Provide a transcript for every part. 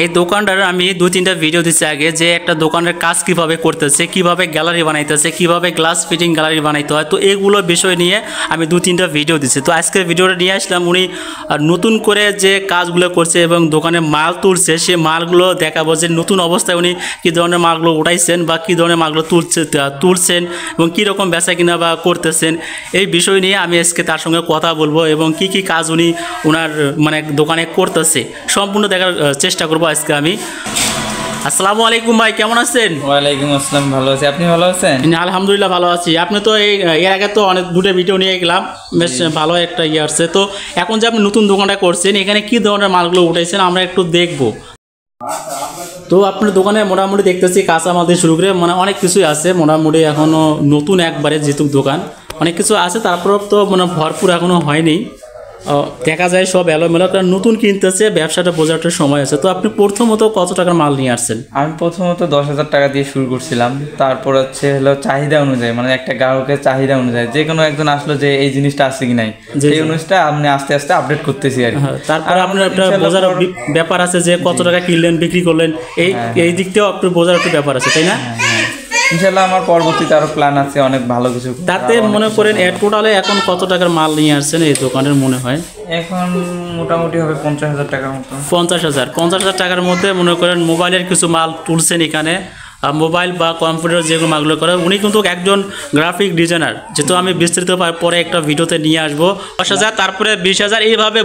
এই দোকানটার আমি দুই তিনটা ভিডিও দিচ্ছি আগে যে একটা দোকানের কাজ কিভাবে করতেছে, কিভাবে গ্যালারি বানাইতেছে, কিভাবে গ্লাস ফিটিং গ্যালারি বানাইতে হয়। তো এইগুলো বিষয় নিয়ে আমি দুই তিনটা ভিডিও দিচ্ছি। তো আজকের ভিডিওটা নিয়ে আসলাম, উনি নতুন করে যে কাজগুলো করছে এবং দোকানে মাল তুলছে, সে মালগুলো দেখাবো যে নতুন অবস্থায় উনি কী ধরনের মালগুলো উঠাইছেন বা কী ধরনের মালগুলো তুলছেন এবং কীরকম বেচা কিনা বা করতেছেন। এই বিষয় নিয়ে আমি আজকে তার সঙ্গে কথা বলবো এবং কি কি কাজ উনি ওনার মানে দোকানে করতেছে সম্পূর্ণ দেখার চেষ্টা করবো আজকে আমি। আসসালামু আলাইকুম ভাই, কেমন আছেন? ওয়ালাইকুম আসসালাম, ভালো আছি। আপনি ভালো আছেন? আলহামদুলিল্লাহ ভালো আছি। আপনি তো এর আগে তো অনেক দুটো ভিডিও নিয়ে গেলাম, বেশ ভালো একটা ইয়ে আসছে। তো এখন যে আপনি নতুন দোকানটা করছেন, এখানে কি ধরনের মালগুলো উঠাইছেন আমরা একটু দেখবো। তো আপনার দোকানে মোটামুটি দেখতেছি কাঁচামাল দিয়ে শুরু করে মানে অনেক কিছুই আছে মোটামুটি, এখনও নতুন একবারে যেহেতু দোকান অনেক কিছু আছে, তারপর তো মানে ভরপুর এখনও হয়নি, দেখা যায় সব এলোমেলো, কারণ নতুন কিনতেছে, ব্যবসাটা বোঝার একটা সময় আছে। তো আপনি প্রথমত কত টাকার মাল নিয়ে আসছেন? আমি প্রথমত 10,000 টাকা দিয়ে শুরু করছিলাম। তারপর হলো চাহিদা অনুযায়ী, মানে একটা গ্রাহকের চাহিদা অনুযায়ী যে কোনো একজন আসলো যে এই জিনিসটা আছে কি নাই, এই জিনিসটা আপনি আস্তে আস্তে আপডেট করতেছি আর কি। তারপরে আপনার একটা বোঝার ব্যাপার আছে যে কত টাকা কিনলেন বিক্রি করলেন, এই দিকটাও আপনার বোঝার একটা ব্যাপার আছে, তাই না? ইনশাল্লাহ আমার পরবর্তীতে আরো প্ল্যান আছে অনেক ভালো কিছু। তাতে মনে করেন টোটালে এখন কত টাকার মাল নিয়ে আসছেন এই দোকানের মনে হয়? এখন মোটামুটি হবে 50,000 টাকার মতো। 50,000 টাকার মধ্যে মনে করেন মোবাইলের কিছু মাল তুলছেন এখানে, মোবাইল বা কম্পিউটার যেগুলো মালগুলো করে। উনি কিন্তু একজন গ্রাফিক ডিজাইনার, যেহেতু আমি বিস্তারিত পরে একটা ভিডিওতে নিয়ে আসবো। 10,000 তারপরে 20,000 এইভাবে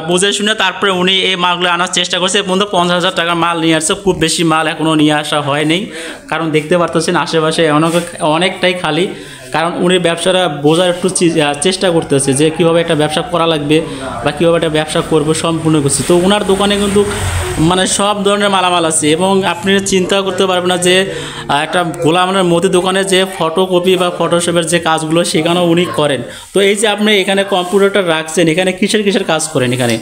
বুঝে শুনে তারপরে উনি এই মালগুলো আনার চেষ্টা করছে। পর্যন্ত 50,000 টাকার মাল নিয়ে আসছে। খুব বেশি মাল এখনও নিয়ে আসা হয়নি, কারণ দেখতে পারতেছেন আশেপাশে অনেকটাই খালি, কারণ উনি ব্যবসাটা বোঝার একটু চেষ্টা করতেছে যে কীভাবে একটা ব্যবসা করা লাগবে বা কীভাবে একটা ব্যবসা করবো সম্পূর্ণ কিছু। তো ওনার দোকানে কিন্তু মানে সব ধরনের মালামাল আছে এবং আপনি চিন্তা করতে পারবেন না যে একটা গোলামের মধ্যে দোকানে যে ফটোকপি বা ফটোশপের যে কাজগুলো সেখানেও উনি করেন। তো এই যে আপনি এখানে কম্পিউটারটা রাখছেন, এখানে কিসের কাজ করেন? এখানে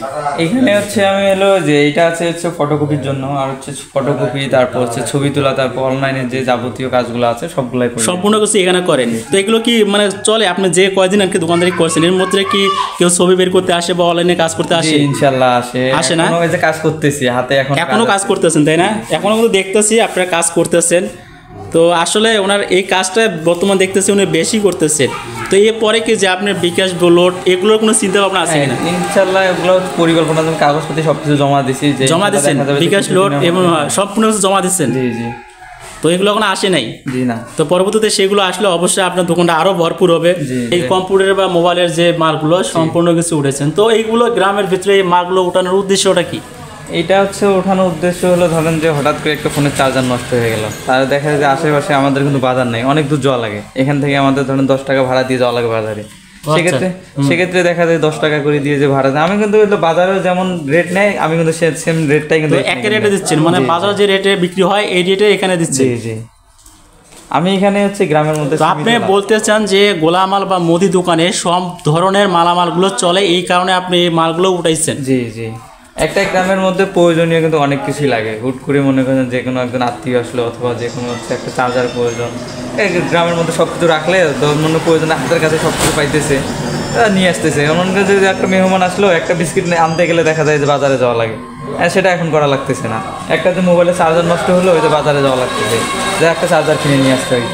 হচ্ছে আমি যে এইটা হচ্ছে ফটোকপির জন্য, আর হচ্ছে ফটোকপি, তারপর হচ্ছে ছবি তোলা, তারপর অনলাইনে যে যাবতীয় কাজগুলো আছে সবগুলাই সম্পূর্ণ কিছু এখানে করেন। তো এগুলো কি মানে চলে? আপনি যে কয়দিন আর কি দোকানদারি করছেন, এর মধ্যে কি কেউ ছবি বের করতে আসে বা অনলাইনে কাজ করতে আসে? ইনশাল্লাহ আসে না? যে কাজ করতেছি হাতে, এখনো কাজ করতেছেন, তাই না? এখনো কিন্তু দেখতেছি আপনারা কাজ করতেছেন। তো আসলে ওনার এই কাজটা বর্তমান দেখতেছি উনি বেশি করতেছেন। তো এরপরে কি যে আপনার বিকাশ লোড এগুলোর কোনো চিন্তা ভাবনা আছে কিনা? ইনশাল্লাহ এগুলো পরিকল্পনা, কাগজপত্র সবকিছু জমা দিছি, জমা দিচ্ছেন বিকাশ লোড এবং সম্পূর্ণ জমা দিচ্ছেন। জি। তো এগুলো এখন আসে নাই? জি না। তো পরবর্তীতে সেগুলো আসলে অবশ্যই আপনার দোকানটা আরো ভরপুর হবে। এই কম্পিউটার বা মোবাইলের যে মালগুলো সম্পূর্ণ কিছু উঠেছেন, তো এইগুলো গ্রামের ভিতরে এই মালগুলো উঠানোর উদ্দেশ্যটা কি? এটা হচ্ছে ওঠানোর উদ্দেশ্য হলো, ধরেন যে হঠাৎ করে একটা ফোনের চার্জার নষ্ট হয়ে গেল, তাহলে দেখা যায় যে আশেপাশে আমাদের কিন্তু বাজার নেই, অনেক দূর যাওয়া লাগে, এখান থেকে আমাদের ধরেন 10 টাকা ভাড়া দিয়ে যাওয়া লাগে বাজারে। সেক্ষেত্রে দেখা যায় 10 টাকা করে দিয়ে যে ভাড়া দেয়, আমি কিন্তু বাজারে যেমন রেট নেয় আমি কিন্তু সেম রেটটাই কিন্তু একই রেটে দিচ্ছেন, মানে বাজারে যে রেটে বিক্রি হয় এই রেটে এখানে দিচ্ছি। জি আমি এখানে হচ্ছে গ্রামের মধ্যে। আপনি বলতে চান যে গোলামাল বা মুদি দোকানে সব ধরনের মালামালগুলো চলে, এই কারণে আপনি এই মালগুলো উঠাইছেন? জি একটা গ্রামের মধ্যে প্রয়োজনীয় কিন্তু অনেক কিছুই লাগে। হুট করে মনে করেন যে কোনো একজন আত্মীয় আসলো অথবা যে কোনো হচ্ছে একটা চার্জার প্রয়োজন, এই গ্রামের মধ্যে সব কিছু রাখলে মনে প্রয়োজন হাতের কাছে সব কিছু পাইতেছে, নিয়ে আসতেছে। এমন যে একটা মেহমান আসলো একটা বিস্কিট আনতে গেলে দেখা যায় যে বাজারে যাওয়া লাগে, সেটা এখন করা লাগতেছে না। একটা যে মোবাইলের চার্জার নষ্ট হলো ওই যে বাজারে যাওয়া লাগতেছে, যে একটা চার্জার কিনে নিয়ে আসতে হয়।